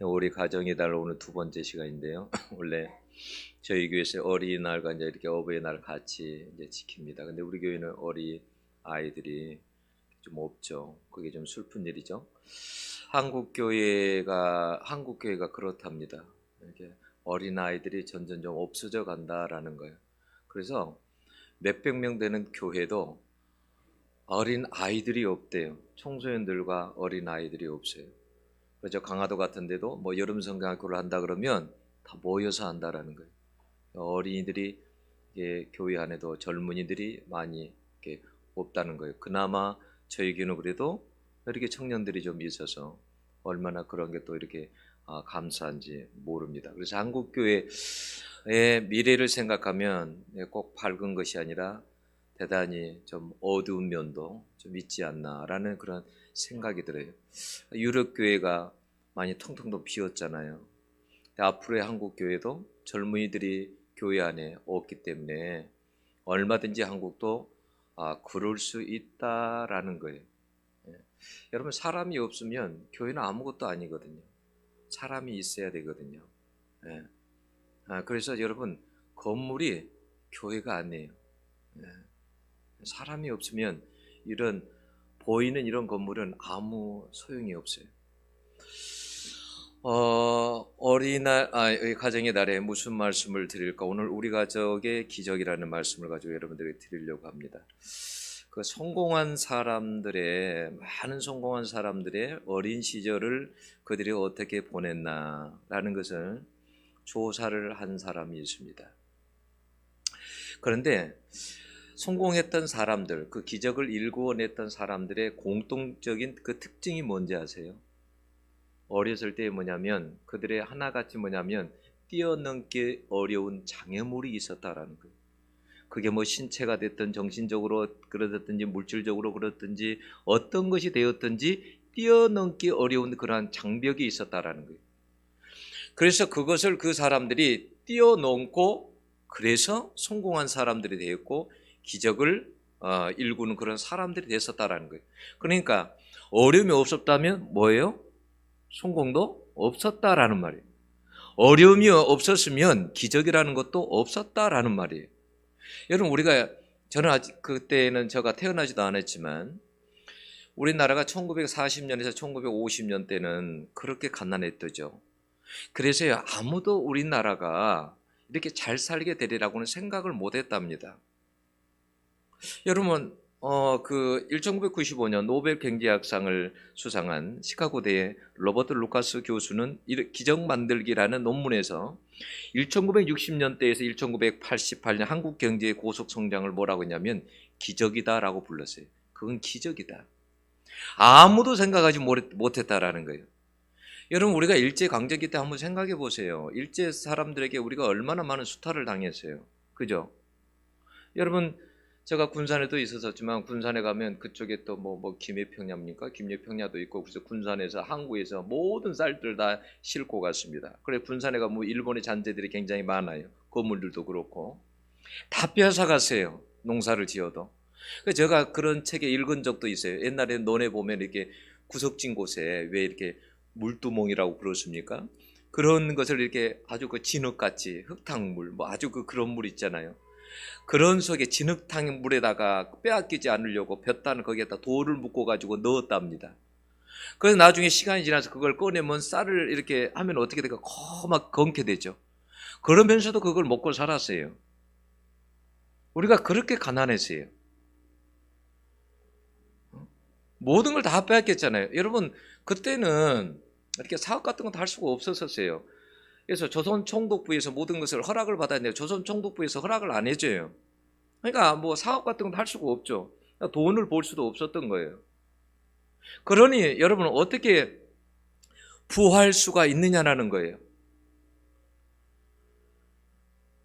우리 가정의 달 오늘 두 번째 시간인데요. 원래 저희 교회에서 어린이날과 이제 이렇게 어버이날 같이 이제 지킵니다. 근데 우리 교회는 어린 아이들이 좀 없죠. 그게 좀 슬픈 일이죠. 한국 교회가 그렇답니다. 이렇게 어린 아이들이 점점 좀 없어져 간다라는 거예요. 그래서 몇백 명 되는 교회도 어린 아이들이 없대요. 청소년들과 어린 아이들이 없어요. 그렇죠. 강화도 같은 데도 뭐 여름 성경학교를 한다 그러면 다 모여서 한다라는 거예요. 어린이들이 교회 안에도 젊은이들이 많이 이렇게 없다는 거예요. 그나마 저희 교회는 그래도 이렇게 청년들이 좀 있어서 얼마나 그런 게 또 이렇게 감사한지 모릅니다. 그래서 한국 교회의 미래를 생각하면 꼭 밝은 것이 아니라 대단히 좀 어두운 면도 좀 있지 않나라는 그런 생각이 들어요. 유럽 교회가 많이 텅텅 비었잖아요. 앞으로의 한국 교회도 젊은이들이 교회 안에 없기 때문에 얼마든지 한국도 그럴 수 있다라는 거예요. 예. 여러분, 사람이 없으면 교회는 아무것도 아니거든요. 사람이 있어야 되거든요. 예. 그래서 여러분, 건물이 교회가 아니에요. 예. 사람이 없으면 이런 보이는 이런 건물은 아무 소용이 없어요. 어린이날, 가정의 날에 무슨 말씀을 드릴까? 오늘 우리 가족의 기적이라는 말씀을 가지고 여러분들에게 드리려고 합니다. 그 많은 성공한 사람들의 어린 시절을 그들이 어떻게 보냈나라는 것을 조사를 한 사람이 있습니다. 그런데 성공했던 사람들, 그 기적을 일구어냈던 사람들의 공통적인 그 특징이 뭔지 아세요? 어렸을 때 뭐냐면 그들의 하나같이 뭐냐면 뛰어넘기 어려운 장애물이 있었다라는 거예요. 그게 뭐 신체가 됐든 정신적으로 그러든지 물질적으로 그렇든지 어떤 것이 되었든지 뛰어넘기 어려운 그러한 장벽이 있었다라는 거예요. 그래서 그것을 그 사람들이 뛰어넘고 그래서 성공한 사람들이 되었고 기적을 일구는 그런 사람들이 됐었다라는 거예요. 그러니까 어려움이 없었다면 뭐예요? 성공도 없었다라는 말이에요. 어려움이 없었으면 기적이라는 것도 없었다라는 말이에요. 여러분, 저는 아직 그때는 제가 태어나지도 않았지만 우리나라가 1940년에서 1950년 때는 그렇게 가난했더죠. 그래서 아무도 우리나라가 이렇게 잘 살게 되리라고는 생각을 못 했답니다. 여러분, 1995년 노벨 경제학상을 수상한 시카고대의 로버트 루카스 교수는 기적 만들기라는 논문에서 1960년대에서 1988년 한국 경제의 고속 성장을 뭐라고 했냐면 기적이다라고 불렀어요. 그건 기적이다. 아무도 생각하지 못했다라는 거예요. 여러분, 우리가 일제 강점기 때 한번 생각해 보세요. 일제 사람들에게 우리가 얼마나 많은 수탈을 당했어요. 그죠? 여러분, 제가 군산에도 있었지만 군산에 가면 그쪽에 또 김해평야입니까? 김해평야도 있고 그래서 군산에서 항구에서 모든 쌀들 다 싣고 갔습니다. 그래 군산에 가면 일본의 잔재들이 굉장히 많아요. 건물들도 그렇고 다 빼앗아 갔어요. 농사를 지어도. 제가 그런 책에 읽은 적도 있어요. 옛날에 논에 보면 이렇게 구석진 곳에 왜 이렇게 물두멍이라고 그렇습니까? 그런 것을 이렇게 아주 그 진흙같이 흙탕물 아주 그런 물 있잖아요. 그런 속에 진흙탕 물에다가 빼앗기지 않으려고 볕단을 거기에다 돌을 묶어 가지고 넣었답니다. 그래서 나중에 시간이 지나서 그걸 꺼내면 쌀을 이렇게 하면 어떻게 될까? 막 검게 되죠. 그러면서도 그걸 먹고 살았어요. 우리가 그렇게 가난했어요. 모든 걸 다 빼앗겼잖아요. 여러분, 그때는 이렇게 사업 같은 건 다 할 수가 없었어요. 그래서 조선 총독부에서 모든 것을 허락을 받았는데 조선 총독부에서 허락을 안 해줘요. 그러니까 뭐 사업 같은 건 할 수가 없죠. 돈을 벌 수도 없었던 거예요. 그러니 여러분은 어떻게 부할 수가 있느냐라는 거예요.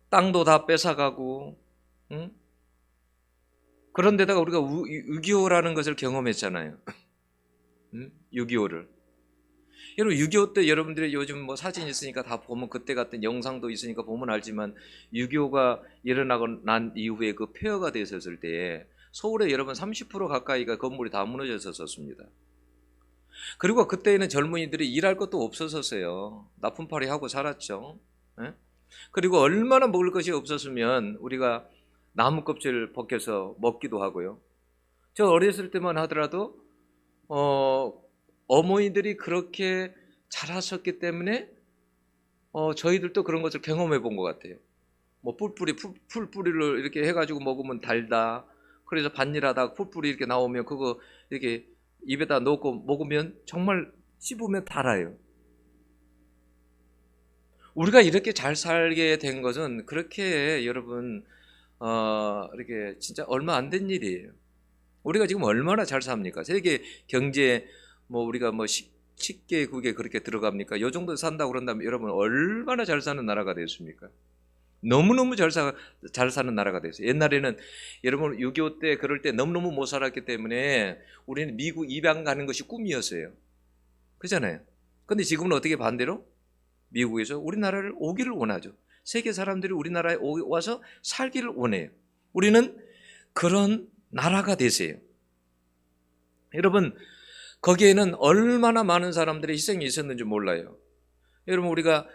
땅도 다 뺏어가고, 응? 그런데다가 우리가 6.25라는 것을 경험했잖아요. 응? 6.25를. 여러분 6.25 때 여러분들이 요즘 뭐 사진 있으니까 다 보면 그때 같은 영상도 있으니까 보면 알지만 6.25가 일어나고 난 이후에 그 폐허가 됐었을 때 서울에 여러분 30% 가까이가 건물이 다 무너졌었습니다. 그리고 그때에는 젊은이들이 일할 것도 없었었어요. 나쁜팔이 하고 살았죠. 예? 그리고 얼마나 먹을 것이 없었으면 우리가 나무 껍질 벗겨서 먹기도 하고요. 저 어렸을 때만 하더라도 어머니들이 그렇게 잘하셨기 때문에 저희들도 그런 것을 경험해 본 것 같아요. 뭐 풀뿌리를 이렇게 해가지고 먹으면 달다. 그래서 밭일하다 풀뿌리 이렇게 나오면 그거 이렇게 입에다 넣고 먹으면 정말 씹으면 달아요. 우리가 이렇게 잘 살게 된 것은 그렇게 여러분 이렇게 진짜 얼마 안 된 일이에요. 우리가 지금 얼마나 잘 삽니까? 세계 경제 뭐 우리가 뭐 10개국에 그렇게 들어갑니까? 요 정도 산다고 그런다면 여러분 얼마나 잘 사는 나라가 됐습니까? 너무너무 잘 사는 나라가 됐어요. 옛날에는 여러분 6.25 때 그럴 때 너무너무 못 살았기 때문에 우리는 미국 입양 가는 것이 꿈이었어요. 그잖아요. 근데 지금은 어떻게 반대로? 미국에서 우리나라를 오기를 원하죠. 세계 사람들이 우리나라에 와서 살기를 원해요. 우리는 그런 나라가 되세요. 여러분 거기에는 얼마나 많은 사람들의 희생이 있었는지 몰라요. 여러분 우리가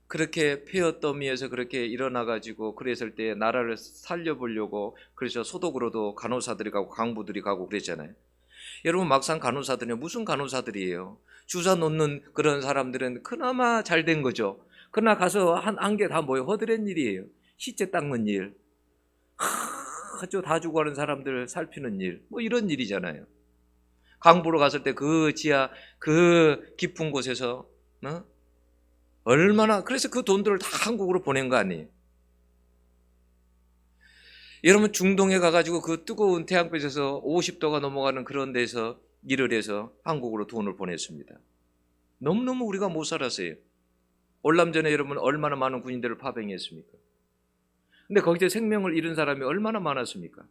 그렇게 폐허더미에서 그렇게 일어나가지고 그랬을 때 나라를 살려보려고 그래서 소독으로도 간호사들이 가고 강부들이 가고 그랬잖아요. 여러분 막상 간호사들은 무슨 간호사들이에요? 주사 놓는 그런 사람들은 그나마 잘 된 거죠. 그러나 가서 한 개 다 뭐예요? 허드렛 일이에요. 시체 닦는 일, 다 죽어가는 사람들 살피는 일, 뭐 이런 일이잖아요. 강부로 갔을 때 그 지하 그 깊은 곳에서 얼마나 그래서 그 돈들을 다 한국으로 보낸 거 아니에요. 여러분 중동에 가가지고 그 뜨거운 태양빛에서 50도가 넘어가는 그런 데서 일을 해서 한국으로 돈을 보냈습니다. 너무너무 우리가 못 살았어요. 월남전에 여러분 얼마나 많은 군인들을 파병했습니까? 근데 거기서 생명을 잃은 사람이 얼마나 많았습니까?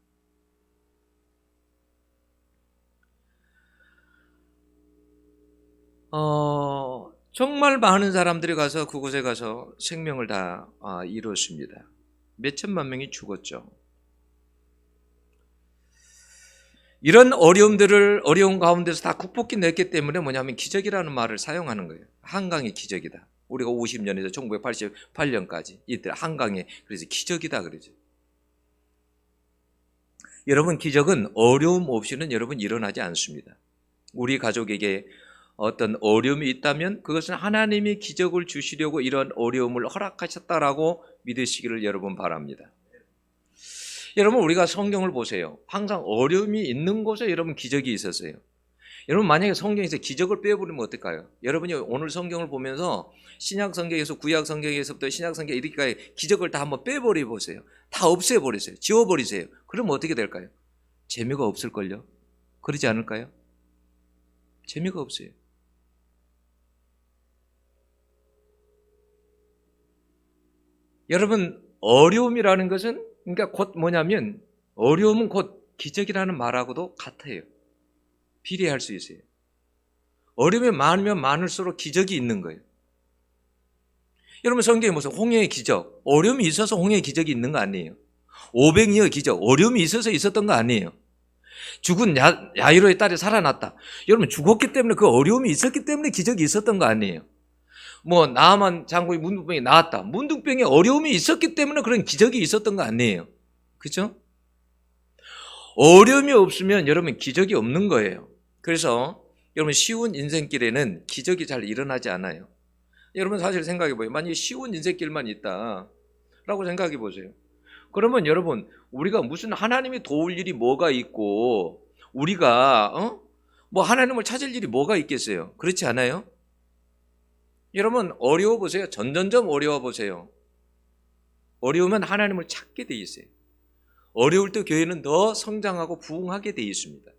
정말 많은 사람들이 가서 그곳에 가서 생명을 다 잃었습니다. 몇 천만 명이 죽었죠. 이런 어려운 가운데서 다 극복해냈기 때문에 뭐냐면 기적이라는 말을 사용하는 거예요. 한강의 기적이다. 우리가 50년에서 1988년까지 이때 한강에 그래서 기적이다 그러죠. 여러분 기적은 어려움 없이는 여러분 일어나지 않습니다. 우리 가족에게 어떤 어려움이 있다면 그것은 하나님이 기적을 주시려고 이런 어려움을 허락하셨다라고 믿으시기를 여러분 바랍니다. 여러분 우리가 성경을 보세요. 항상 어려움이 있는 곳에 여러분 기적이 있었어요. 여러분 만약에 성경에서 기적을 빼버리면 어떨까요? 여러분이 오늘 성경을 보면서 신약 성경에서 구약 성경에서부터 신약 성경 이렇게까지 기적을 다 한번 빼버려 보세요. 다 없애버리세요. 지워버리세요. 그러면 어떻게 될까요? 재미가 없을걸요? 그러지 않을까요? 재미가 없어요. 여러분 어려움이라는 것은 그러니까 곧 뭐냐면 어려움은 곧 기적이라는 말하고도 같아요. 비례할 수 있어요. 어려움이 많으면 많을수록 기적이 있는 거예요. 여러분 성경에 무슨 홍해의 기적, 어려움이 있어서 홍해의 기적이 있는 거 아니에요. 500여의 기적, 어려움이 있어서 있었던 거 아니에요. 죽은 야이로의 딸이 살아났다. 여러분 죽었기 때문에 그 어려움이 있었기 때문에 기적이 있었던 거 아니에요. 뭐 나만 장군이 문둥병이 나았다. 문둥병에 어려움이 있었기 때문에 그런 기적이 있었던 거 아니에요. 그렇죠? 어려움이 없으면 여러분 기적이 없는 거예요. 그래서 여러분 쉬운 인생길에는 기적이 잘 일어나지 않아요. 여러분 사실 생각해 보세요. 만약에 쉬운 인생길만 있다라고 생각해 보세요. 그러면 여러분 우리가 무슨 하나님이 도울 일이 뭐가 있고 우리가 뭐 하나님을 찾을 일이 뭐가 있겠어요? 그렇지 않아요? 여러분 어려워 보세요. 점점점 어려워 보세요. 어려우면 하나님을 찾게 돼 있어요. 어려울 때 교회는 더 성장하고 부흥하게 돼 있습니다.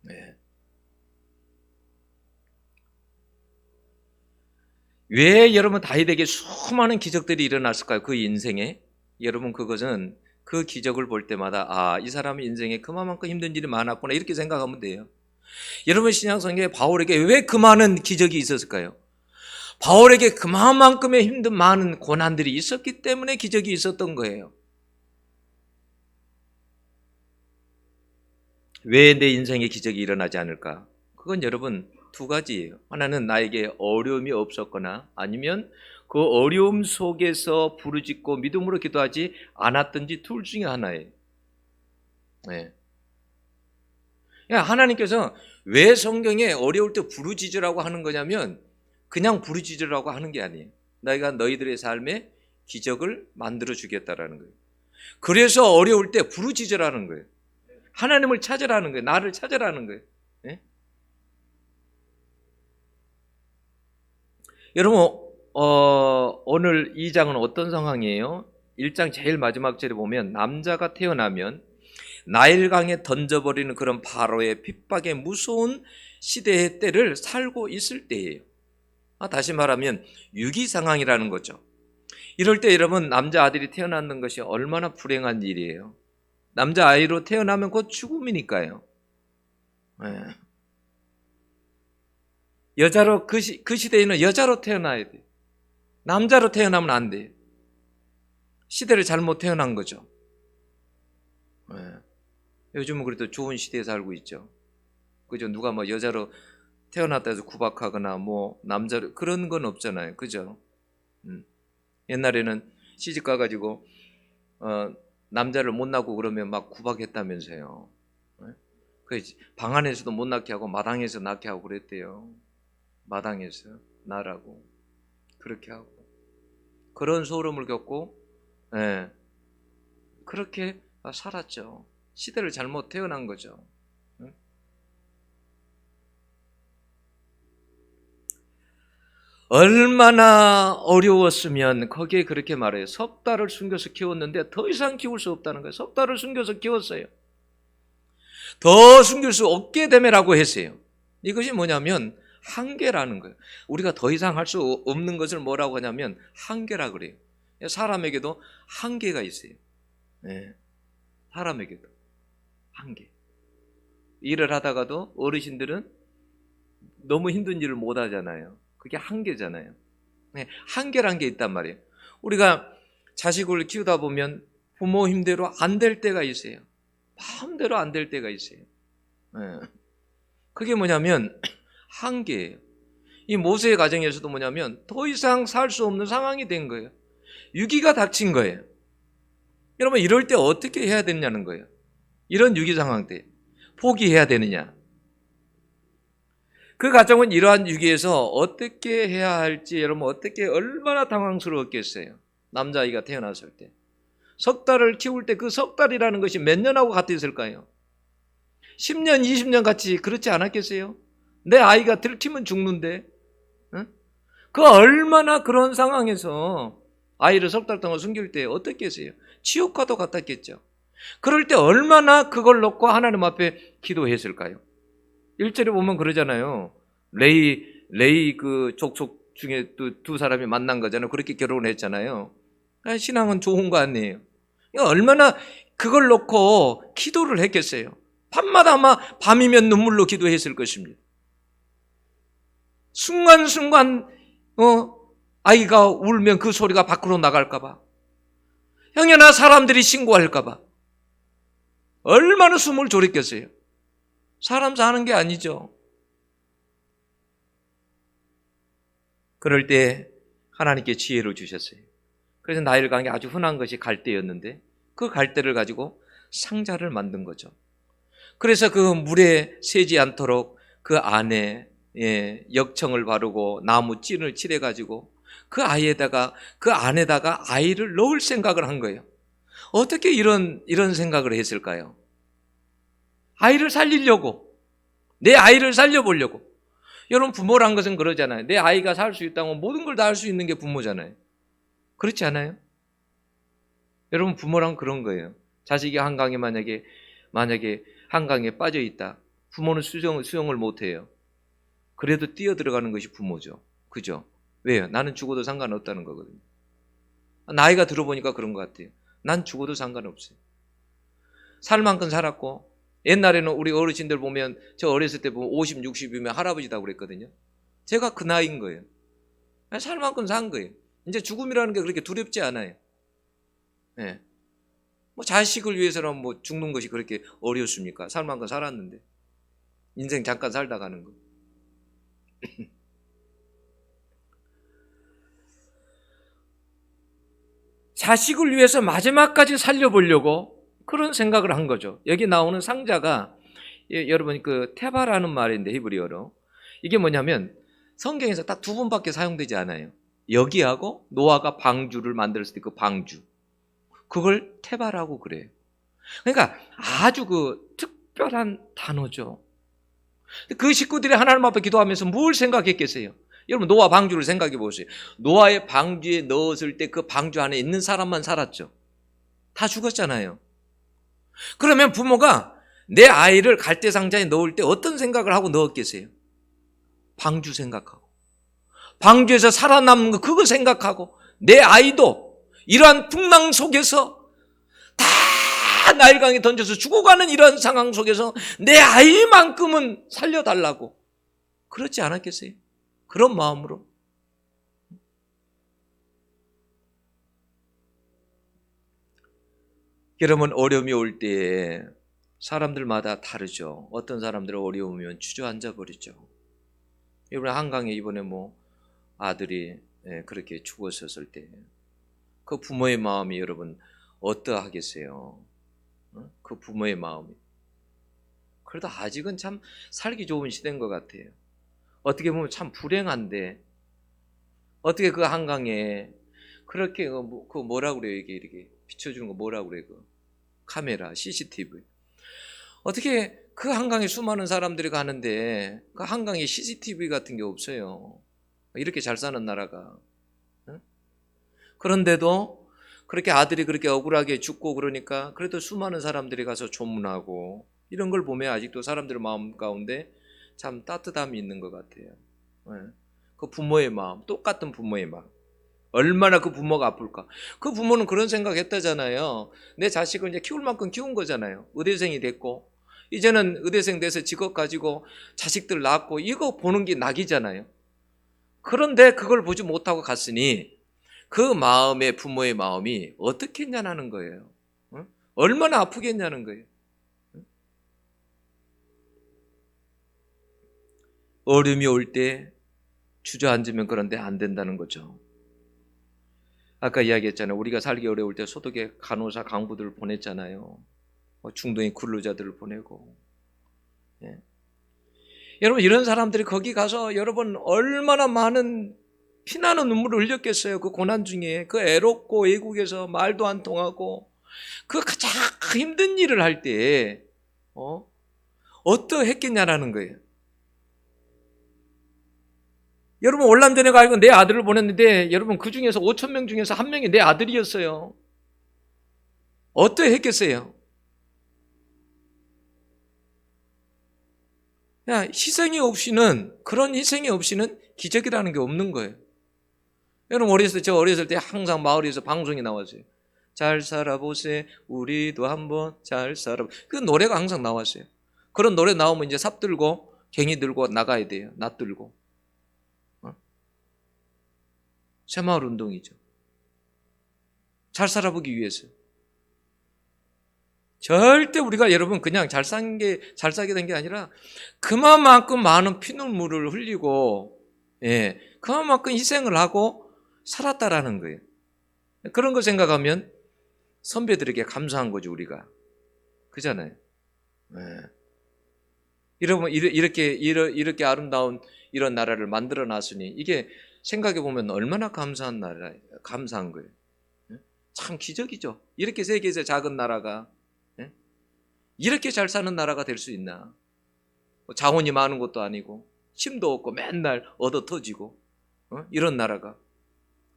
네. 왜 여러분 다윗에게 수많은 기적들이 일어났을까요? 그 인생에 여러분 그것은 그 기적을 볼 때마다 이 사람의 인생에 그만큼 힘든 일이 많았구나 이렇게 생각하면 돼요. 여러분 신약성경에 바울에게 왜 그 많은 기적이 있었을까요? 바울에게 그만큼의 힘든 많은 고난들이 있었기 때문에 기적이 있었던 거예요. 왜 내 인생에 기적이 일어나지 않을까? 그건 여러분 두 가지예요. 하나는 나에게 어려움이 없었거나 아니면 그 어려움 속에서 부르짖고 믿음으로 기도하지 않았든지 둘 중에 하나예요. 네. 하나님께서 왜 성경에 어려울 때 부르짖으라고 하는 거냐면 그냥 부르짖으라고 하는 게 아니에요. 내가 너희들의 삶에 기적을 만들어 주겠다라는 거예요. 그래서 어려울 때 부르짖으라는 거예요. 하나님을 찾으라는 거예요. 나를 찾으라는 거예요. 네? 여러분 오늘 2장은 어떤 상황이에요? 1장 제일 마지막 절에 보면 남자가 태어나면 나일강에 던져버리는 그런 바로의 핍박의 무서운 시대의 때를 살고 있을 때예요. 다시 말하면 위기 상황이라는 거죠. 이럴 때 여러분 남자아들이 태어나는 것이 얼마나 불행한 일이에요. 남자아이로 태어나면 곧 죽음이니까요. 네. 여자로 그 시대에는 여자로 태어나야 돼요. 남자로 태어나면 안 돼요. 시대를 잘못 태어난 거죠. 네. 요즘은 그래도 좋은 시대에 살고 있죠. 그죠? 누가 뭐 여자로 태어났다 해서 구박하거나 뭐 남자로 그런 건 없잖아요. 그죠? 옛날에는 시집 가가지고 남자를 못 낳고 그러면 막 구박했다면서요. 방 안에서도 못 낳게 하고 마당에서 낳게 하고 그랬대요. 마당에서 나라고 그렇게 하고 그런 소름을 겪고 그렇게 살았죠. 시대를 잘못 태어난 거죠. 얼마나 어려웠으면 거기에 그렇게 말해요. 석 달을 숨겨서 키웠는데 더 이상 키울 수 없다는 거예요. 석 달을 숨겨서 키웠어요. 더 숨길 수 없게 되매라고 했어요. 이것이 뭐냐면 한계라는 거예요. 우리가 더 이상 할 수 없는 것을 뭐라고 하냐면 한계라 그래요. 사람에게도 한계가 있어요. 네. 사람에게도 한계. 일을 하다가도 어르신들은 너무 힘든 일을 못 하잖아요. 그게 한계잖아요. 네. 한계란 게 있단 말이에요. 우리가 자식을 키우다 보면 부모 힘대로 안 될 때가 있어요. 마음대로 안 될 때가 있어요. 네. 그게 뭐냐면 한계예요. 이 모세의 가정에서도 뭐냐면 더 이상 살 수 없는 상황이 된 거예요. 위기가 닥친 거예요. 여러분 이럴 때 어떻게 해야 되냐는 거예요. 이런 위기 상황 때 포기해야 되느냐. 그 가정은 이러한 위기에서 어떻게 해야 할지 여러분 어떻게 얼마나 당황스러웠겠어요. 남자아이가 태어났을 때. 석 달을 키울 때 그 석 달이라는 것이 몇 년하고 같았을까요? 10년, 20년 같이 그렇지 않았겠어요? 내 아이가 들키면 죽는데. 응? 그 얼마나 그런 상황에서 아이를 석 달 동안 숨길 때 어떻겠어요? 지옥과도 같았겠죠. 그럴 때 얼마나 그걸 놓고 하나님 앞에 기도했을까요? 1절에 보면 그러잖아요. 레이 그 족속 중에 두 사람이 만난 거잖아요. 그렇게 결혼을 했잖아요. 신앙은 좋은 거 아니에요. 얼마나 그걸 놓고 기도를 했겠어요. 밤마다 아마 밤이면 눈물로 기도했을 것입니다. 순간순간 아이가 울면 그 소리가 밖으로 나갈까 봐. 형이나 사람들이 신고할까 봐. 얼마나 숨을 졸였겠어요. 사람 사는 게 아니죠. 그럴 때 하나님께 지혜를 주셨어요. 그래서 나일강이 아주 흔한 것이 갈대였는데 그 갈대를 가지고 상자를 만든 거죠. 그래서 그 물에 새지 않도록 그 안에 역청을 바르고 나무 찐을 칠해가지고 그 안에다가 아이를 넣을 생각을 한 거예요. 어떻게 이런 생각을 했을까요? 아이를 살리려고, 내 아이를 살려보려고. 여러분 부모란 것은 그러잖아요. 내 아이가 살 수 있다면 모든 걸 다 할 수 있는 게 부모잖아요. 그렇지 않아요? 여러분 부모란 그런 거예요. 자식이 한강에 만약에 한강에 빠져 있다. 부모는 수영을 못 해요. 그래도 뛰어 들어가는 것이 부모죠. 그죠? 왜요? 나는 죽어도 상관없다는 거거든요. 나이가 들어보니까 그런 것 같아요. 난 죽어도 상관없어요. 살 만큼 살았고 옛날에는 우리 어르신들 보면 저 어렸을 때 보면 50, 60이면 할아버지다고 그랬거든요. 제가 그 나이인 거예요. 살 만큼 산 거예요. 이제 죽음이라는 게 그렇게 두렵지 않아요. 네. 뭐 자식을 위해서라면 뭐 죽는 것이 그렇게 어려웠습니까? 살 만큼 살았는데 인생 잠깐 살다 가는 거. 자식을 위해서 마지막까지 살려보려고 그런 생각을 한 거죠. 여기 나오는 상자가 여러분 그 테바라는 말인데 히브리어로 이게 뭐냐면 성경에서 딱 두 번밖에 사용되지 않아요. 여기하고 노아가 방주를 만들었을 때 그 방주, 그걸 테바라고 그래요. 그러니까 아주 그 특별한 단어죠. 그 식구들이 하나님 앞에 기도하면서 뭘 생각했겠어요? 여러분 노아 방주를 생각해 보세요. 노아의 방주에 넣었을 때 그 방주 안에 있는 사람만 살았죠. 다 죽었잖아요. 그러면 부모가 내 아이를 갈대상자에 넣을 때 어떤 생각을 하고 넣었겠어요? 방주 생각하고, 방주에서 살아남는 거 그거 생각하고, 내 아이도 이러한 풍랑 속에서 다 나일강에 던져서 죽어가는 이런 상황 속에서 내 아이만큼은 살려달라고 그렇지 않았겠어요? 그런 마음으로. 여러분 어려움이 올 때에 사람들마다 다르죠. 어떤 사람들은 어려우면 주저앉아 버리죠. 여러분 한강에 이번에 뭐 아들이 그렇게 죽었었을 때 그 부모의 마음이 여러분 어떠하겠어요? 그 부모의 마음이. 그래도 아직은 참 살기 좋은 시대인 것 같아요. 어떻게 보면 참 불행한데 어떻게 그 한강에 그렇게 그 뭐라 그래요? 이게 비춰주는 거 뭐라 그래요? 그 카메라, CCTV. 어떻게 그 한강에 수많은 사람들이 가는데 그 한강에 CCTV 같은 게 없어요. 이렇게 잘 사는 나라가. 그런데도 그렇게 아들이 그렇게 억울하게 죽고 그러니까 그래도 수많은 사람들이 가서 조문하고 이런 걸 보면 아직도 사람들의 마음 가운데 참 따뜻함이 있는 것 같아요. 그 부모의 마음, 똑같은 부모의 마음. 얼마나 그 부모가 아플까. 그 부모는 그런 생각했다잖아요. 내 자식을 이제 키울 만큼 키운 거잖아요. 의대생이 됐고 이제는 의대생 돼서 직업 가지고 자식들 낳고 이거 보는 게 낙이잖아요. 그런데 그걸 보지 못하고 갔으니 그 마음의 부모의 마음이 어떻겠냐는 거예요. 얼마나 아프겠냐는 거예요. 어려움이 올 때 주저앉으면 그런데 안 된다는 거죠. 아까 이야기했잖아요. 우리가 살기 어려울 때 소득의 간호사 강부들을 보냈잖아요. 중동의 근로자들을 보내고. 예. 여러분 이런 사람들이 거기 가서 여러분 얼마나 많은 피나는 눈물을 흘렸겠어요. 그 고난 중에 그 애롭고 외국에서 말도 안 통하고 그 가장 힘든 일을 할 때 어떠했겠냐라는 거예요. 여러분 얼마 전에 가지고 내 아들을 보냈는데 여러분 그 중에서 5천 명 중에서 한 명이 내 아들이었어요. 어떠했겠어요? 야, 희생이 없이는 그런 희생이 없이는 기적이라는 게 없는 거예요. 여러분 저 어렸을 때 항상 마을에서 방송이 나왔어요. 잘 살아보세 우리도 한번 잘 살아. 그 노래가 항상 나왔어요. 그런 노래 나오면 이제 삽 들고 갱이 들고 나가야 돼요. 낫 들고. 새마을 운동이죠. 잘 살아보기 위해서. 절대 우리가 여러분 그냥 잘 살게 된 게 아니라 그만큼 많은 피눈물을 흘리고 그만큼 희생을 하고 살았다라는 거예요. 그런 거 생각하면 선배들에게 감사한 거죠, 우리가. 그잖아요. 이렇게 아름다운 이런 나라를 만들어 놨으니 이게 생각해 보면 얼마나 감사한 거예요. 참 기적이죠. 이렇게 세계에서 작은 나라가 이렇게 잘 사는 나라가 될 수 있나? 자원이 많은 것도 아니고 힘도 없고 맨날 얻어 터지고 이런 나라가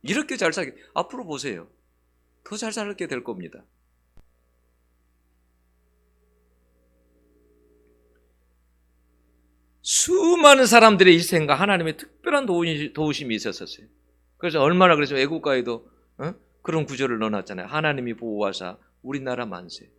이렇게 잘 살게 앞으로 보세요. 더 잘 살게 될 겁니다. 수많은 사람들의 희생과 하나님의 특별한 도우심이 있었어요. 그래서 얼마나 그래서 애국가에도 그런 구절을 넣어놨잖아요. 하나님이 보호하사 우리나라 만세.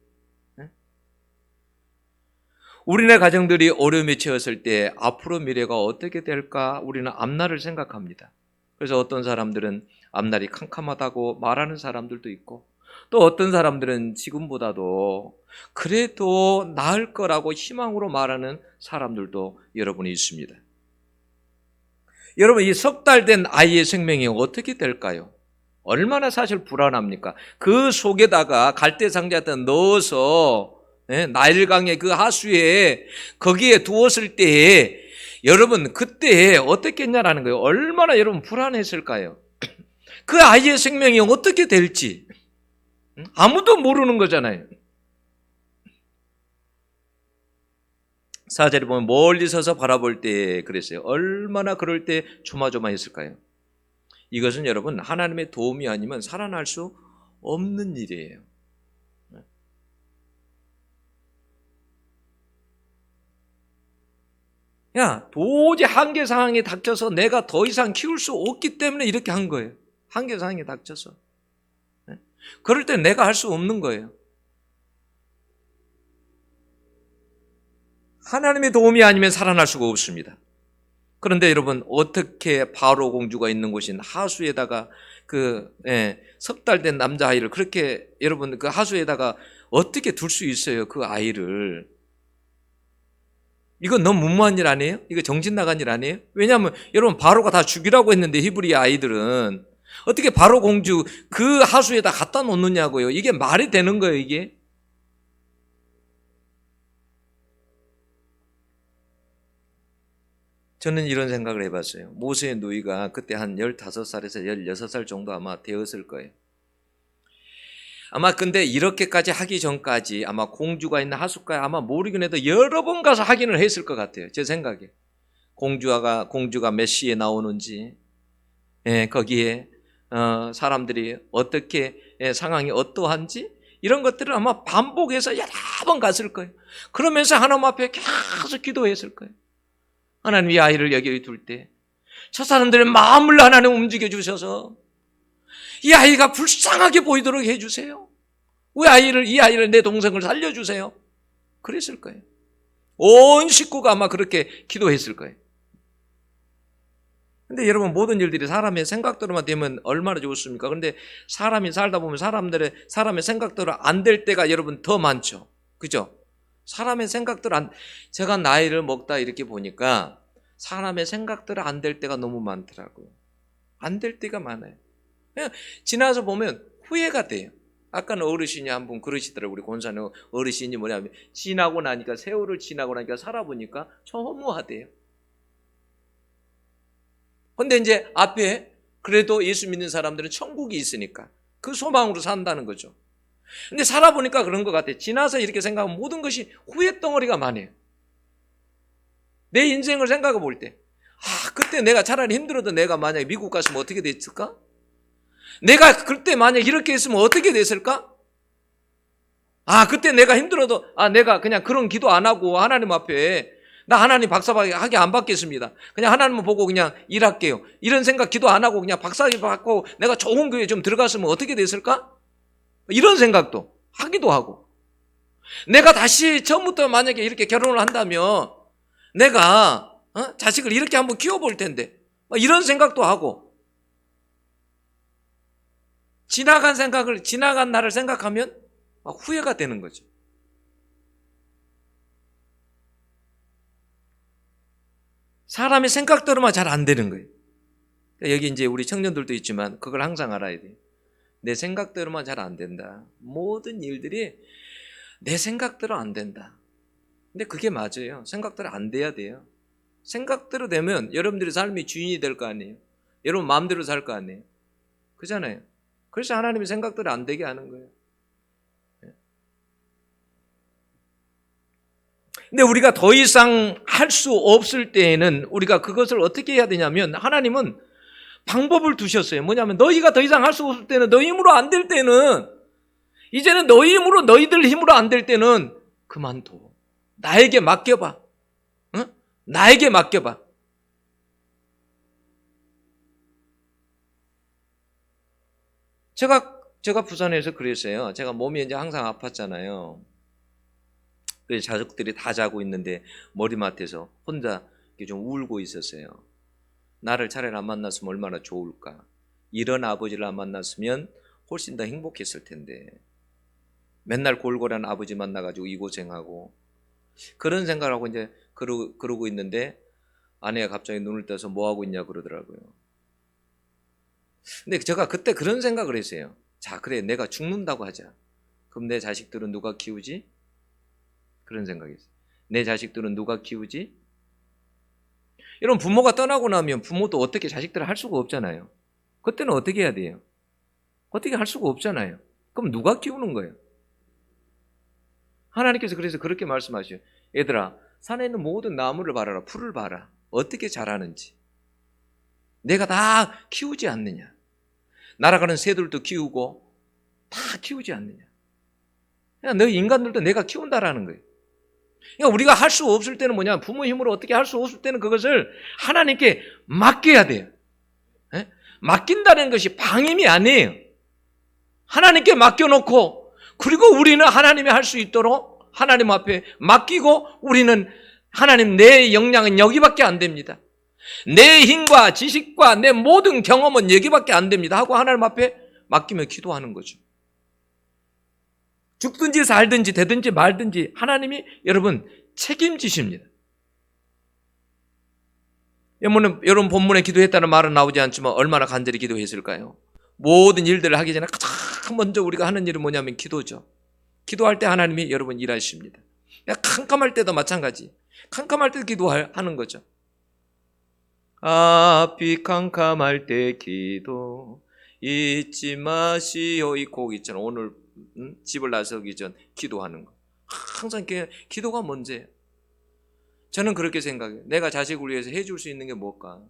우리네 가정들이 어려움에 처했을 때 앞으로 미래가 어떻게 될까 우리는 앞날을 생각합니다. 그래서 어떤 사람들은 앞날이 캄캄하다고 말하는 사람들도 있고 또 어떤 사람들은 지금보다도 그래도 나을 거라고 희망으로 말하는 사람들도 여러분이 있습니다. 여러분 이 석 달 된 아이의 생명이 어떻게 될까요? 얼마나 사실 불안합니까? 그 속에다가 갈대상자에다 넣어서 나일강의 그 하수에 거기에 두었을 때에 여러분 그때 어떻겠냐라는 거예요. 얼마나 여러분 불안했을까요? 그 아이의 생명이 어떻게 될지 아무도 모르는 거잖아요. 4절에 보면 멀리 서서 바라볼 때 그랬어요. 얼마나 그럴 때 조마조마했을까요? 이것은 여러분 하나님의 도움이 아니면 살아날 수 없는 일이에요. 야, 도저히 한계 상황에 닥쳐서 내가 더 이상 키울 수 없기 때문에 이렇게 한 거예요. 한계 상황에 닥쳐서. 그럴 때 내가 할 수 없는 거예요. 하나님의 도움이 아니면 살아날 수가 없습니다. 그런데 여러분 어떻게 바로 공주가 있는 곳인 하수에다가 석 달 된 남자아이를 그렇게 여러분 그 하수에다가 어떻게 둘 수 있어요? 그 아이를. 이건 너무 무모한 일 아니에요? 이거 정신 나간 일 아니에요? 왜냐하면 여러분 바로가 다 죽이라고 했는데 히브리 아이들은 어떻게 바로 공주 그 하수에다 갖다 놓느냐고요. 이게 말이 되는 거예요, 이게. 저는 이런 생각을 해봤어요. 모세의 누이가 그때 한 15살에서 16살 정도 아마 되었을 거예요. 아마 근데 이렇게까지 하기 전까지 아마 공주가 있는 하숫가에 아마 모르긴 해도 여러 번 가서 확인을 했을 것 같아요. 제 생각에. 공주가 몇 시에 나오는지, 거기에 사람들이 어떻게 상황이 어떠한지 이런 것들을 아마 반복해서 여러 번 갔을 거예요. 그러면서 하나님 앞에 계속 기도했을 거예요. 하나님 이 아이를 여기 둘 때 저 사람들의 마음을 하나님 움직여 주셔서 이 아이가 불쌍하게 보이도록 해주세요. 이 아이를 내 동생을 살려주세요. 그랬을 거예요. 온 식구가 아마 그렇게 기도했을 거예요. 근데 여러분 모든 일들이 사람의 생각대로만 되면 얼마나 좋습니까? 그런데 사람이 살다 보면 사람의 생각대로 안 될 때가 여러분 더 많죠. 그죠? 사람의 생각대로 제가 나이를 먹다 이렇게 보니까 사람의 생각대로 안 될 때가 너무 많더라고요. 안 될 때가 많아요. 그냥 지나서 보면 후회가 돼요. 아까는 어르신이 한 분 그러시더라고요. 우리 권사님 어르신이 뭐냐면 세월을 지나고 나니까 살아보니까 허무하대요. 근데 이제 앞에 그래도 예수 믿는 사람들은 천국이 있으니까 그 소망으로 산다는 거죠. 근데 살아보니까 그런 것 같아요. 지나서 이렇게 생각하면 모든 것이 후회 덩어리가 많아요. 내 인생을 생각해 볼 때, 그때 내가 차라리 힘들어도 내가 만약에 미국 갔으면 어떻게 됐을까? 내가 그때 만약 이렇게 했으면 어떻게 됐을까? 그때 내가 힘들어도 내가 그냥 그런 기도 안 하고 하나님 앞에 나 하나님 박사학위 안 받겠습니다. 그냥 하나님을 보고 그냥 일할게요. 이런 생각 기도 안 하고 그냥 박사학위 받고 내가 좋은 교회에 좀 들어갔으면 어떻게 됐을까? 이런 생각도 하기도 하고, 내가 다시 처음부터 만약에 이렇게 결혼을 한다면 내가 자식을 이렇게 한번 키워볼 텐데 이런 생각도 하고, 지나간 날을 생각하면 후회가 되는 거죠. 사람의 생각대로만 잘 안 되는 거예요. 여기 이제 우리 청년들도 있지만 그걸 항상 알아야 돼요. 내 생각대로만 잘 안 된다. 모든 일들이 내 생각대로 안 된다. 근데 그게 맞아요. 생각대로 안 돼야 돼요. 생각대로 되면 여러분들의 삶이 주인이 될 거 아니에요. 여러분 마음대로 살 거 아니에요. 그잖아요. 그래서 하나님이 생각대로 안 되게 하는 거예요. 근데 우리가 더 이상 할 수 없을 때에는 우리가 그것을 어떻게 해야 되냐면, 하나님은 방법을 두셨어요. 뭐냐면 너희가 더 이상 할 수 없을 때는, 너희 힘으로 안 될 때는, 이제는 너희들 힘으로 안 될 때는 그만둬. 나에게 맡겨봐. 응? 나에게 맡겨봐. 제가 부산에서 그랬어요. 제가 몸이 이제 항상 아팠잖아요. 그래서 가족들이 다 자고 있는데 머리맡에서 혼자 좀 울고 있었어요. 나를 차라리 안 만났으면 얼마나 좋을까. 이런 아버지를 안 만났으면 훨씬 더 행복했을 텐데. 맨날 골골한 아버지 만나가지고 이 고생하고, 그런 생각을 하고 이제 그러고 있는데 아내가 갑자기 눈을 떠서 뭐 하고 있냐 그러더라고요. 근데 제가 그때 그런 생각을 했어요. 자, 그래, 내가 죽는다고 하자. 그럼 내 자식들은 누가 키우지? 그런 생각이었어요. 내 자식들은 누가 키우지? 이런 부모가 떠나고 나면 부모도 어떻게 자식들을 할 수가 없잖아요. 그때는 어떻게 해야 돼요? 어떻게 할 수가 없잖아요. 그럼 누가 키우는 거예요? 하나님께서 그래서 그렇게 말씀하셔요. 얘들아, 산에 있는 모든 나무를 봐라, 풀을 봐라. 어떻게 자라는지. 내가 다 키우지 않느냐. 날아가는 새들도 키우고 다 키우지 않느냐. 그냥 너희 인간들도 내가 키운다라는 거예요. 그러니까 우리가 할 수 없을 때는 뭐냐, 부모 힘으로 어떻게 할 수 없을 때는 그것을 하나님께 맡겨야 돼요. 예? 맡긴다는 것이 방임이 아니에요. 하나님께 맡겨놓고 그리고 우리는 하나님이 할 수 있도록 하나님 앞에 맡기고 우리는 하나님 내 역량은 여기밖에 안 됩니다. 내 힘과 지식과 내 모든 경험은 여기밖에 안 됩니다 하고 하나님 앞에 맡기며 기도하는 거죠. 죽든지 살든지 되든지 말든지 하나님이 여러분 책임지십니다. 여러분 본문에 기도했다는 말은 나오지 않지만 얼마나 간절히 기도했을까요? 모든 일들을 하기 전에 가장 먼저 우리가 하는 일은 뭐냐면 기도죠. 기도할 때 하나님이 여러분 일하십니다. 캄캄할 때도 마찬가지. 캄캄할 때도 기도하는 거죠. 앞이 캄캄할 때 기도 잊지 마시오. 이 곡 있잖아요. 오늘 집을 나서기 전 기도하는 거. 항상 기도가 문제예요. 저는 그렇게 생각해요. 내가 자식을 위해서 해줄 수 있는 게 뭘까?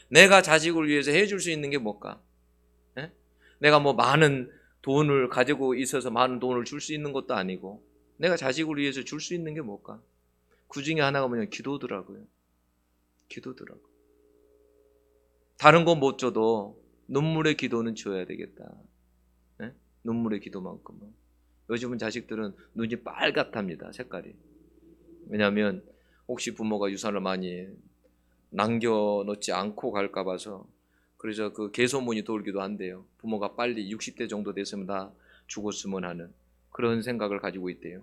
내가 자식을 위해서 해줄 수 있는 게 뭘까? 예? 내가 뭐 많은 돈을 가지고 있어서 많은 돈을 줄 수 있는 것도 아니고 내가 자식을 위해서 줄 수 있는 게 뭘까? 그 중에 하나가 뭐냐면 기도더라고요. 기도더라고요. 다른 거 못 줘도 눈물의 기도는 줘야 되겠다. 네? 눈물의 기도만큼은. 요즘은 자식들은 눈이 빨갛답니다. 색깔이. 왜냐하면 혹시 부모가 유산을 많이 남겨놓지 않고 갈까 봐서 그래서 그 계소문이 돌기도 한대요. 부모가 빨리 60대 정도 됐으면 다 죽었으면 하는 그런 생각을 가지고 있대요.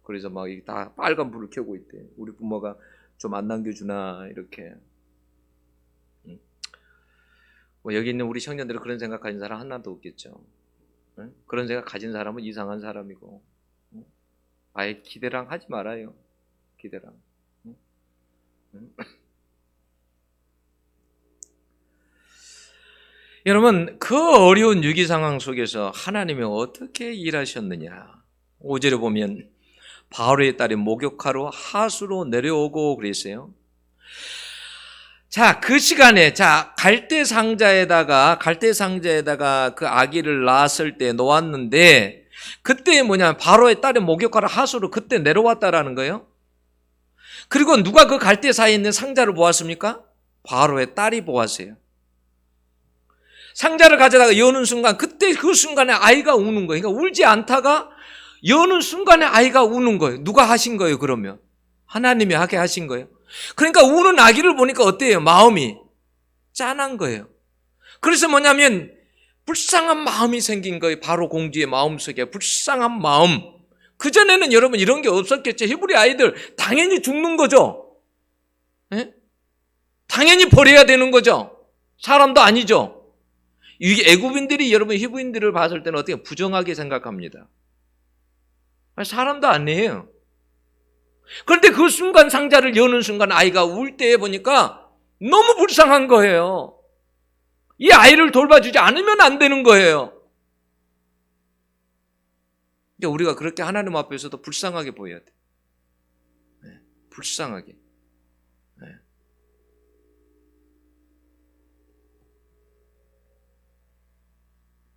그래서 막 다 빨간 불을 켜고 있대요. 우리 부모가 좀 안 남겨주나 이렇게. 뭐 여기 있는 우리 청년들은 그런 생각 가진 사람 하나도 없겠죠. 그런 생각 가진 사람은 이상한 사람이고 아예 기대랑 하지 말아요. 기대랑. 여러분 그 어려운 위기 상황 속에서 하나님이 어떻게 일하셨느냐. 5절에 보면 바로의 딸이 목욕하러 하수로 내려오고 그랬어요. 자, 그 시간에 갈대 상자에다가 그 아기를 낳았을 때 놓았는데 그때 뭐냐 바로의 딸이 목욕하러 하수로 그때 내려왔다라는 거예요. 그리고 누가 그 갈대 사이에 있는 상자를 보았습니까? 바로의 딸이 보았어요. 상자를 가져다가 여는 순간 그때 그 순간에 아이가 우는 거예요. 그러니까 울지 않다가 여는 순간에 아이가 우는 거예요. 누가 하신 거예요? 그러면 하나님이 하게 하신 거예요. 그러니까 우는 아기를 보니까 어때요? 마음이 짠한 거예요. 그래서 뭐냐면 불쌍한 마음이 생긴 거예요. 바로 공주의 마음속에 불쌍한 마음. 그전에는 여러분 이런 게 없었겠죠. 히브리 아이들 당연히 죽는 거죠. 예? 당연히 버려야 되는 거죠. 사람도 아니죠. 이게 애굽인들이 여러분 히브리인들을 봤을 때는 어떻게 부정하게 생각합니다. 사람도 아니에요. 그런데 그 순간 상자를 여는 순간 아이가 울 때 보니까 너무 불쌍한 거예요. 이 아이를 돌봐주지 않으면 안 되는 거예요. 그러니까 우리가 그렇게 하나님 앞에서도 불쌍하게 보여야 돼. 네, 불쌍하게. 네.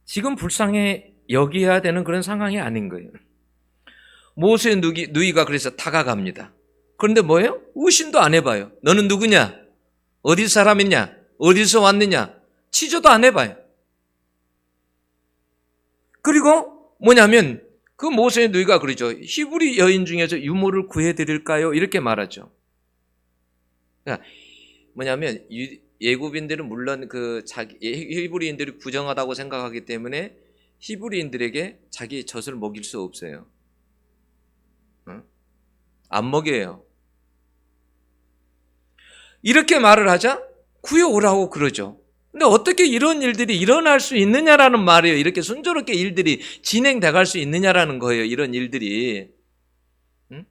지금 불쌍해 여겨야 되는 그런 상황이 아닌 거예요. 모세의 누이가 그래서 다가갑니다. 그런데 뭐예요? 의심도 안 해봐요. 너는 누구냐? 어디 사람이냐? 어디서 왔느냐? 취조도 안 해봐요. 그리고 뭐냐면 그 모세의 누이가 그러죠. 히브리 여인 중에서 유모를 구해드릴까요? 이렇게 말하죠. 그러니까 뭐냐면 예굽인들은 물론 히브리인들이 부정하다고 생각하기 때문에 히브리인들에게 자기 젖을 먹일 수 없어요. 안 먹여요. 이렇게 말을 하자 구해오라고 그러죠. 근데 어떻게 이런 일들이 일어날 수 있느냐라는 말이에요. 이렇게 순조롭게 일들이 진행돼 갈 수 있느냐라는 거예요. 이런 일들이. 응?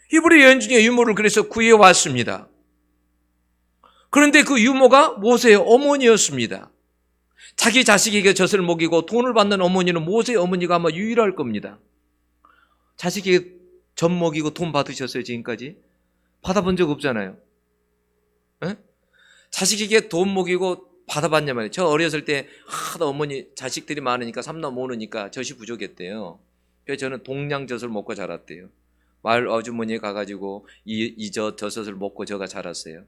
히브리 여인 중에 유모를 그래서 구해왔습니다. 그런데 그 유모가 모세의 어머니였습니다. 자기 자식에게 젖을 먹이고 돈을 받는 어머니는 모세의 어머니가 아마 유일할 겁니다. 자식에게 젖 먹이고 돈 받으셨어요, 지금까지? 받아본 적 없잖아요. 에? 자식에게 돈 먹이고 받아봤냐 말이에요. 저 어렸을 때 하도 어머니 자식들이 많으니까 삼남 오느니까 젖이 부족했대요. 그래서 저는 동량젖을 먹고 자랐대요. 마을 아주머니에 가가지고 젖을 먹고 저가 자랐어요.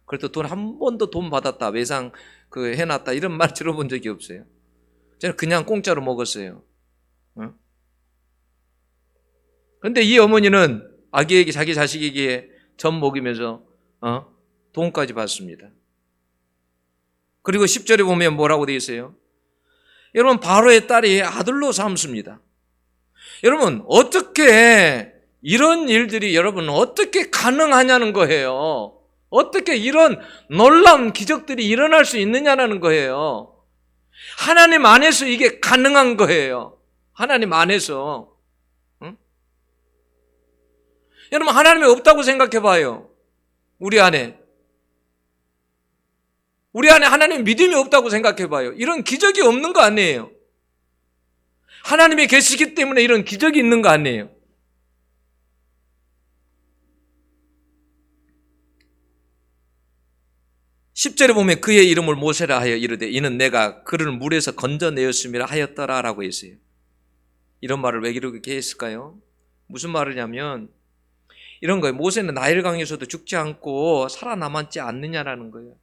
그래도 돈 한 번도 돈 받았다, 외상 해놨다 이런 말 들어본 적이 없어요. 저는 그냥 공짜로 먹었어요. 그런데 이 어머니는 아기에게, 자기 자식에게 젖 먹이면서 돈까지 받습니다. 그리고 10절에 보면 뭐라고 되어 있어요? 여러분, 바로의 딸이 아들로 삼습니다. 여러분, 어떻게 이런 일들이 여러분 어떻게 가능하냐는 거예요. 어떻게 이런 놀라운 기적들이 일어날 수 있느냐는 거예요. 하나님 안에서 이게 가능한 거예요. 하나님 안에서. 응? 여러분, 하나님이 없다고 생각해 봐요. 우리 안에 하나님 믿음이 없다고 생각해 봐요. 이런 기적이 없는 거 아니에요. 하나님이 계시기 때문에 이런 기적이 있는 거 아니에요. (10절에) 보면 그의 이름을 모세라 하여 이르되 이는 내가 그를 물에서 건져내었음이라 하였더라라고 했어요. 이런 말을 왜 이렇게 했을까요? 무슨 말이냐면 이런 거예요. 모세는 나일 강에서도 죽지 않고 살아남았지 않느냐라는 거예요.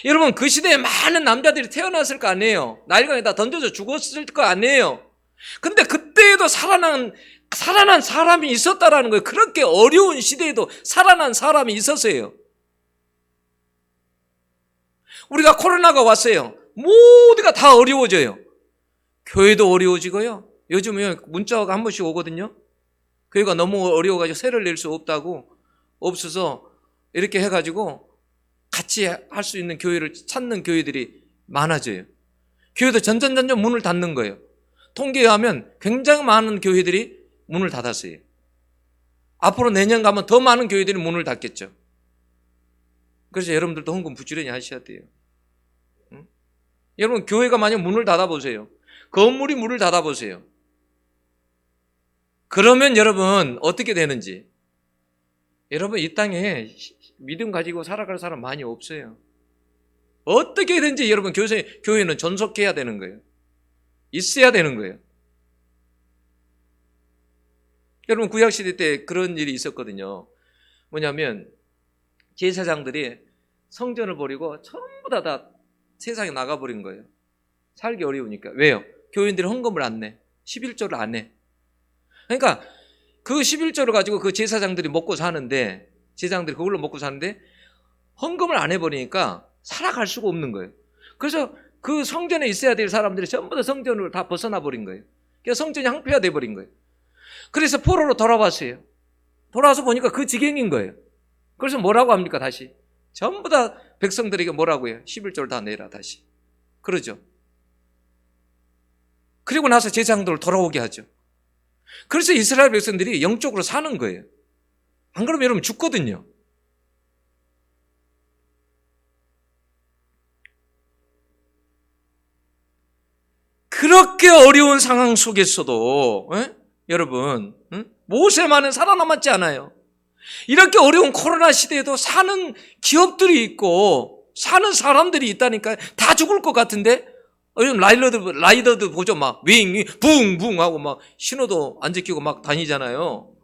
여러분, 그 시대에 많은 남자들이 태어났을 거 아니에요. 나일 강에 다 던져져 죽었을 거 아니에요. 근데 그때에도 살아난 사람이 있었다라는 거예요. 그렇게 어려운 시대에도 살아난 사람이 있었어요. 우리가 코로나가 왔어요. 모두가 다 어려워져요. 교회도 어려워지고요. 요즘에 문자가 한 번씩 오거든요. 교회가 너무 어려워가지고 세를 낼 수 없어서 이렇게 해가지고 같이 할 수 있는 교회를 찾는 교회들이 많아져요. 교회도 점점 문을 닫는 거예요. 통계에 하면 굉장히 많은 교회들이 문을 닫았어요. 앞으로 내년 가면 더 많은 교회들이 문을 닫겠죠. 그래서 여러분들도 헌금 부지런히 하셔야 돼요. 응? 여러분, 교회가 만약 문을 닫아보세요. 건물이 문을 닫아보세요. 그러면 여러분 어떻게 되는지. 여러분, 이 땅에 믿음 가지고 살아갈 사람 많이 없어요. 어떻게든지 여러분 교회는 존속해야 되는 거예요. 있어야 되는 거예요. 여러분, 구약시대 때 그런 일이 있었거든요. 뭐냐면 제사장들이 성전을 버리고 전부 다 세상에 나가버린 거예요. 살기 어려우니까. 왜요? 교인들이 헌금을 안 내. 11조를 안 해. 그러니까 그 11조를 가지고 그 제사장들이 먹고 사는데, 제사장들이 그걸로 먹고 사는데 헌금을 안 해버리니까 살아갈 수가 없는 거예요. 그래서 그 성전에 있어야 될 사람들이 전부 다 성전을 다 벗어나 버린 거예요. 그래서 성전이 황폐화돼 버린 거예요. 그래서 포로로 돌아왔어요. 돌아와서 보니까 그 지경인 거예요. 그래서 뭐라고 합니까? 다시 전부 다 백성들에게 뭐라고 해요? 11조를 다 내라 다시. 그러죠. 그리고 나서 제사장들을 돌아오게 하죠. 그래서 이스라엘 백성들이 영적으로 사는 거예요. 안 그러면 여러분 죽거든요. 그렇게 어려운 상황 속에서도 여러분 모세만은 살아남았지 않아요. 이렇게 어려운 코로나 시대에도 사는 기업들이 있고 사는 사람들이 있다니까요. 다 죽을 것 같은데 요즘 라이더들 보죠. 막 윙 붕붕 하고 막 신호도 안 지키고 막 다니잖아요.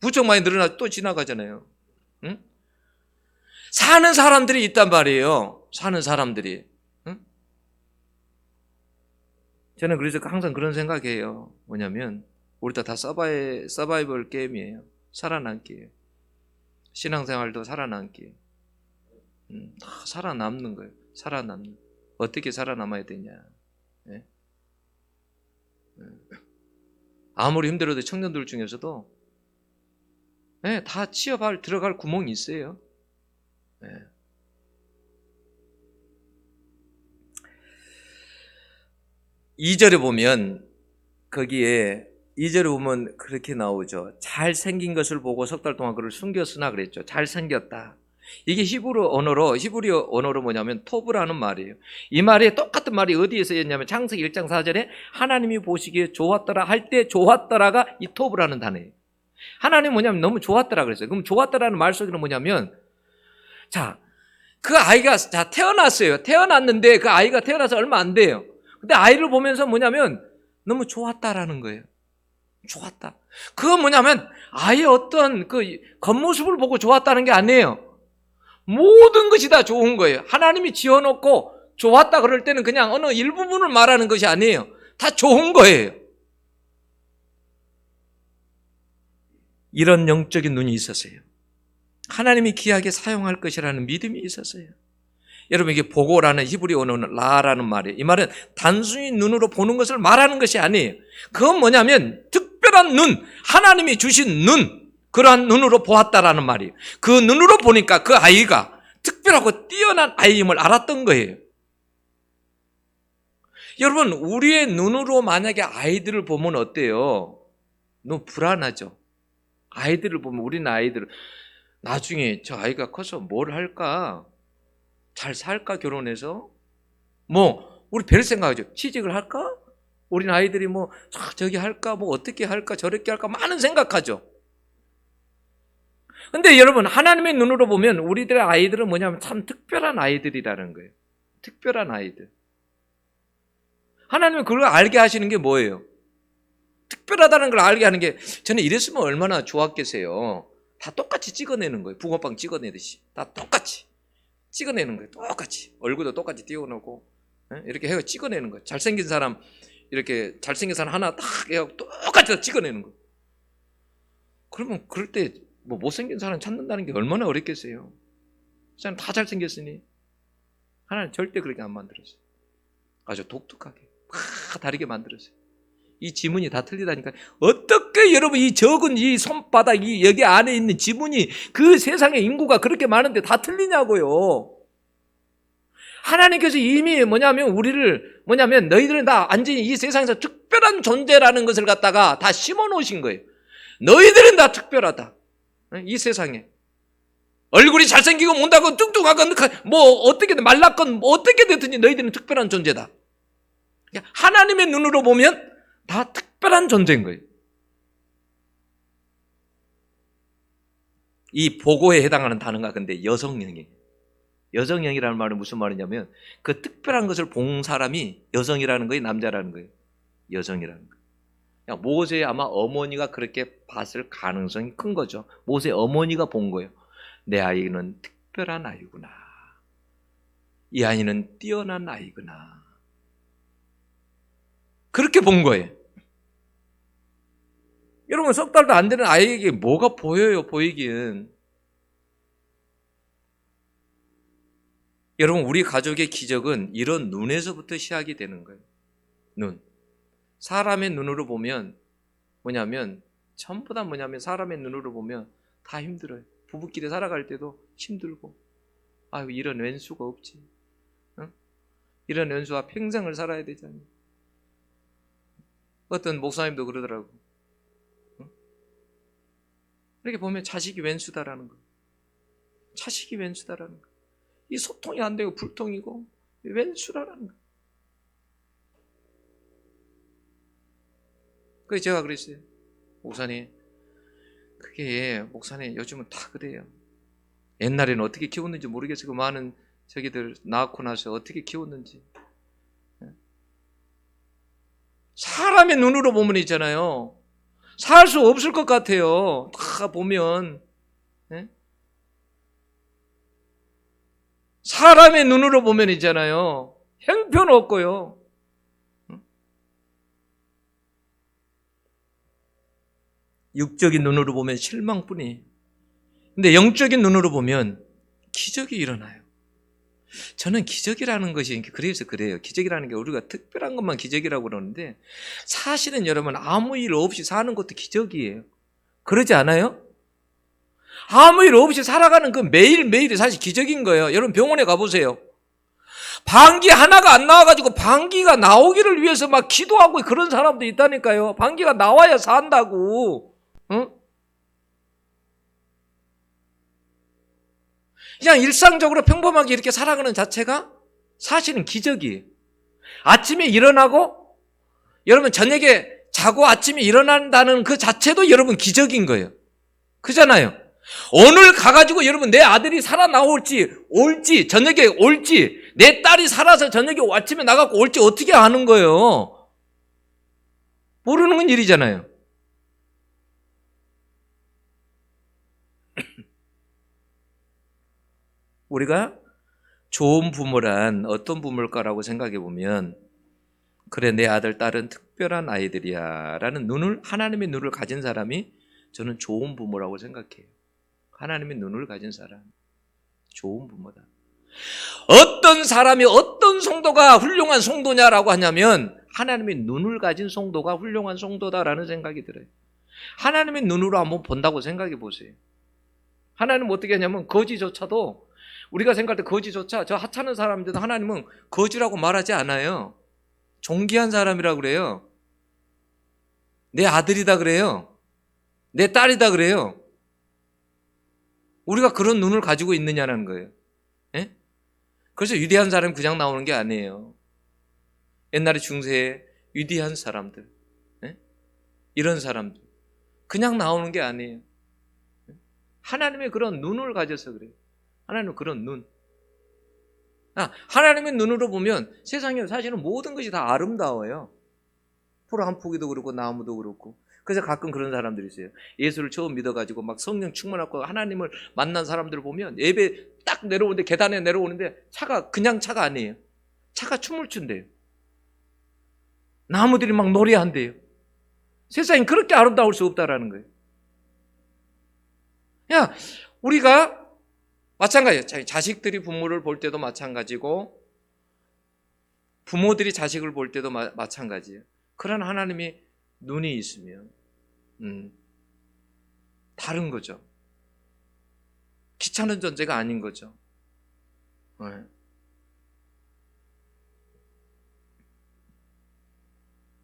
부쩍 많이 늘어나 또 지나가잖아요. 응? 사는 사람들이 있단 말이에요. 사는 사람들이. 응? 저는 그래서 항상 그런 생각이에요. 뭐냐면 우리 다 서바이벌 게임이에요. 살아남기예요. 신앙생활도 살아남기예요. 다 살아남는 거예요. 살아남는. 어떻게 살아남아야 되냐. 네? 아무리 힘들어도 청년들 중에서도 네, 다 취업할 들어갈 구멍이 있어요. 네. 2절에 보면 거기에 2절에 보면 그렇게 나오죠. 잘생긴 것을 보고 석 달 동안 그를 숨겼으나 그랬죠. 잘생겼다. 이게 히브리어 언어로 뭐냐면 토브라는 말이에요. 이 말이 똑같은 말이 어디에 쓰였냐면 창세기 1장 4절에 하나님이 보시기에 좋았더라 할 때 좋았더라가 이 토브라는 단어예요. 하나님 뭐냐면 너무 좋았더라 그랬어요. 그럼 좋았더라는 말 속에는 뭐냐면 자, 그 아이가 태어났어요. 태어났는데 그 아이가 태어나서 얼마 안 돼요. 근데 아이를 보면서 뭐냐면 너무 좋았다라는 거예요. 좋았다. 그건 뭐냐면 아이의 어떤 그 겉모습을 보고 좋았다는 게 아니에요. 모든 것이 다 좋은 거예요. 하나님이 지어놓고 좋았다 그럴 때는 그냥 어느 일부분을 말하는 것이 아니에요. 다 좋은 거예요. 이런 영적인 눈이 있었어요. 하나님이 귀하게 사용할 것이라는 믿음이 있었어요. 여러분 이게 보고라는 히브리 언어는 라라는 말이에요. 이 말은 단순히 눈으로 보는 것을 말하는 것이 아니에요. 그건 뭐냐면 특별한 눈, 하나님이 주신 눈, 그러한 눈으로 보았다라는 말이에요. 그 눈으로 보니까 그 아이가 특별하고 뛰어난 아이임을 알았던 거예요. 여러분 우리의 눈으로 만약에 아이들을 보면 어때요? 너무 불안하죠. 아이들을 보면 우리는 아이들을 나중에 저 아이가 커서 뭘 할까? 잘 살까 결혼해서? 뭐 우리 별 생각하죠. 취직을 할까? 우리는 아이들이 뭐 저기 할까? 뭐 어떻게 할까? 저렇게 할까? 많은 생각하죠. 근데 여러분 하나님의 눈으로 보면 우리들의 아이들은 뭐냐면 참 특별한 아이들이라는 거예요. 특별한 아이들. 하나님은 그걸 알게 하시는 게 뭐예요? 특별하다는 걸 알게 하는 게 저는 이랬으면 얼마나 좋았겠어요. 다 똑같이 찍어내는 거예요. 붕어빵 찍어내듯이. 다 똑같이 찍어내는 거예요. 똑같이. 얼굴도 똑같이 띄워놓고 이렇게 해서 찍어내는 거예요. 잘생긴 사람 이렇게 잘생긴 사람 하나 딱 해서 똑같이 다 찍어내는 거예요. 그러면 그럴 때 뭐 못생긴 사람 찾는다는 게 얼마나 어렵겠어요. 그 사람 다 잘생겼으니 하나님 절대 그렇게 안 만들었어요. 아주 독특하게 다르게 만들었어요. 이 지문이 다 틀리다니까. 어떻게 여러분 이 적은 이 손바닥 이 여기 안에 있는 지문이 그 세상의 인구가 그렇게 많은데 다 틀리냐고요. 하나님께서 이미 뭐냐면 우리를 뭐냐면 너희들은 다 완전히 이 세상에서 특별한 존재라는 것을 갖다가 다 심어 놓으신 거예요. 너희들은 다 특별하다. 이 세상에 얼굴이 잘생기고 못하고 뚱뚱하건 뭐 어떻게든 말랐건 뭐 어떻게 됐든지 너희들은 특별한 존재다. 하나님의 눈으로 보면 다 특별한 존재인 거예요. 이 보고에 해당하는 단어가 근데 여성형이에요. 여성형이라는 말은 무슨 말이냐면 그 특별한 것을 본 사람이 여성이라는 거예요, 남자라는 거예요. 여성이라는 거예요. 모세의 아마 어머니가 그렇게 봤을 가능성이 큰 거죠. 모세의 어머니가 본 거예요. 내 아이는 특별한 아이구나. 이 아이는 뛰어난 아이구나. 그렇게 본 거예요. 여러분 석 달도 안 되는 아이에게 뭐가 보여요, 보이긴. 여러분 우리 가족의 기적은 이런 눈에서부터 시작이 되는 거예요. 눈. 사람의 눈으로 보면 뭐냐면 전부 다 뭐냐면 사람의 눈으로 보면 다 힘들어요. 부부끼리 살아갈 때도 힘들고 아유 이런 왼수가 없지. 응? 이런 왼수와 평생을 살아야 되잖아요. 어떤 목사님도 그러더라고. 응? 이렇게 보면 자식이 왼수다라는 거. 자식이 왼수다라는 거. 이 소통이 안 되고 불통이고 왼수라는 거. 그래서 제가 그랬어요. 목사님, 그게 목사님 요즘은 다 그래요. 옛날에는 어떻게 키웠는지 모르겠어요. 그 많은 저기들 낳고 나서 어떻게 키웠는지. 사람의 눈으로 보면 있잖아요. 살 수 없을 것 같아요. 다 보면. 사람의 눈으로 보면 있잖아요. 형편없고요. 육적인 눈으로 보면 실망뿐이. 근데 영적인 눈으로 보면 기적이 일어나요. 저는 기적이라는 것이 그래서 그래요. 기적이라는 게 우리가 특별한 것만 기적이라고 그러는데 사실은 여러분 아무 일 없이 사는 것도 기적이에요. 그러지 않아요? 아무 일 없이 살아가는 그 매일매일이 사실 기적인 거예요. 여러분 병원에 가보세요. 방귀 하나가 안 나와가지고 방귀가 나오기를 위해서 막 기도하고 그런 사람도 있다니까요. 방귀가 나와야 산다고. 응? 그냥 일상적으로 평범하게 이렇게 살아가는 자체가 사실은 기적이에요. 아침에 일어나고 여러분 저녁에 자고 아침에 일어난다는 그 자체도 여러분 기적인 거예요. 그잖아요. 오늘 가가지고 여러분 내 아들이 살아나올지 올지 저녁에 올지 내 딸이 살아서 저녁에 아침에 나가고 올지 어떻게 아는 거예요? 모르는 건 일이잖아요. 우리가 좋은 부모란 어떤 부모일까라고 생각해 보면 그래 내 아들 딸은 특별한 아이들이야 라는 눈을 하나님의 눈을 가진 사람이 저는 좋은 부모라고 생각해요. 하나님의 눈을 가진 사람 좋은 부모다. 어떤 사람이 어떤 성도가 훌륭한 성도냐라고 하냐면 하나님의 눈을 가진 성도가 훌륭한 성도다라는 생각이 들어요. 하나님의 눈으로 한번 본다고 생각해 보세요. 하나님은 어떻게 하냐면 거지조차도 우리가 생각할 때 거지조차 저 하찮은 사람들도 하나님은 거지라고 말하지 않아요. 존귀한 사람이라고 그래요. 내 아들이다 그래요. 내 딸이다 그래요. 우리가 그런 눈을 가지고 있느냐는 거예요. 예? 그래서 위대한 사람이 그냥 나오는 게 아니에요. 옛날에 중세에 위대한 사람들, 예? 이런 사람들 그냥 나오는 게 아니에요. 하나님의 그런 눈을 가져서 그래요. 하나님의 그런 눈. 하나님의 눈으로 보면 세상에 사실은 모든 것이 다 아름다워요. 풀 한 포기도 그렇고 나무도 그렇고. 그래서 가끔 그런 사람들이 있어요. 예수를 처음 믿어가지고 막 성령 충만하고 하나님을 만난 사람들을 보면 예배 딱 내려오는데 계단에 내려오는데 차가 그냥 차가 아니에요. 차가 춤을 춘대요. 나무들이 막 노래한대요. 세상이 그렇게 아름다울 수 없다라는 거예요. 야, 우리가 마찬가지예요. 자식들이 부모를 볼 때도 마찬가지고 부모들이 자식을 볼 때도 마찬가지예요. 그런 하나님이 눈이 있으면 다른 거죠. 귀찮은 존재가 아닌 거죠. 네.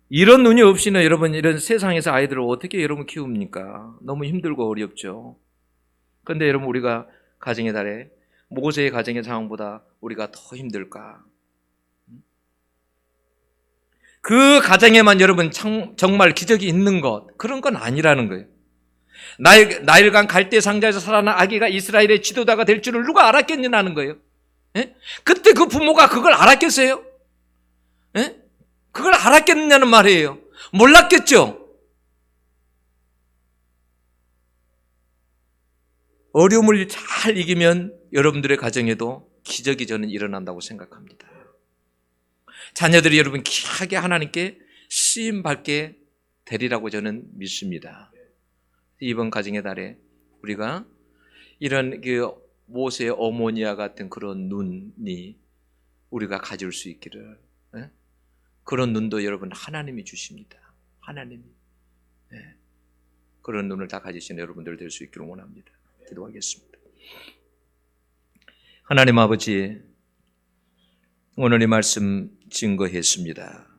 이런 눈이 없이는 여러분 이런 세상에서 아이들을 어떻게 여러분 키웁니까? 너무 힘들고 어렵죠. 그런데 여러분 우리가 가정의 달에 모세의 가정의 상황보다 우리가 더 힘들까? 그 가정에만 여러분 정말 기적이 있는 것 그런 건 아니라는 거예요. 나일강 갈대 상자에서 살아난 아기가 이스라엘의 지도자가 될 줄을 누가 알았겠냐는 거예요. 예? 그때 그 부모가 그걸 알았겠어요? 예? 그걸 알았겠느냐는 말이에요. 몰랐겠죠? 어려움을 잘 이기면 여러분들의 가정에도 기적이 저는 일어난다고 생각합니다. 자녀들이 여러분 귀하게 하나님께 쓰임받게 되리라고 저는 믿습니다. 이번 가정의 달에 우리가 이런 그 모세의 어머니와 같은 그런 눈이 우리가 가질 수 있기를, 그런 눈도 여러분 하나님이 주십니다. 하나님이. 그런 눈을 다 가지신 여러분들 될 수 있기를 원합니다. 기도하겠습니다. 하나님 아버지, 오늘 이 말씀 증거했습니다.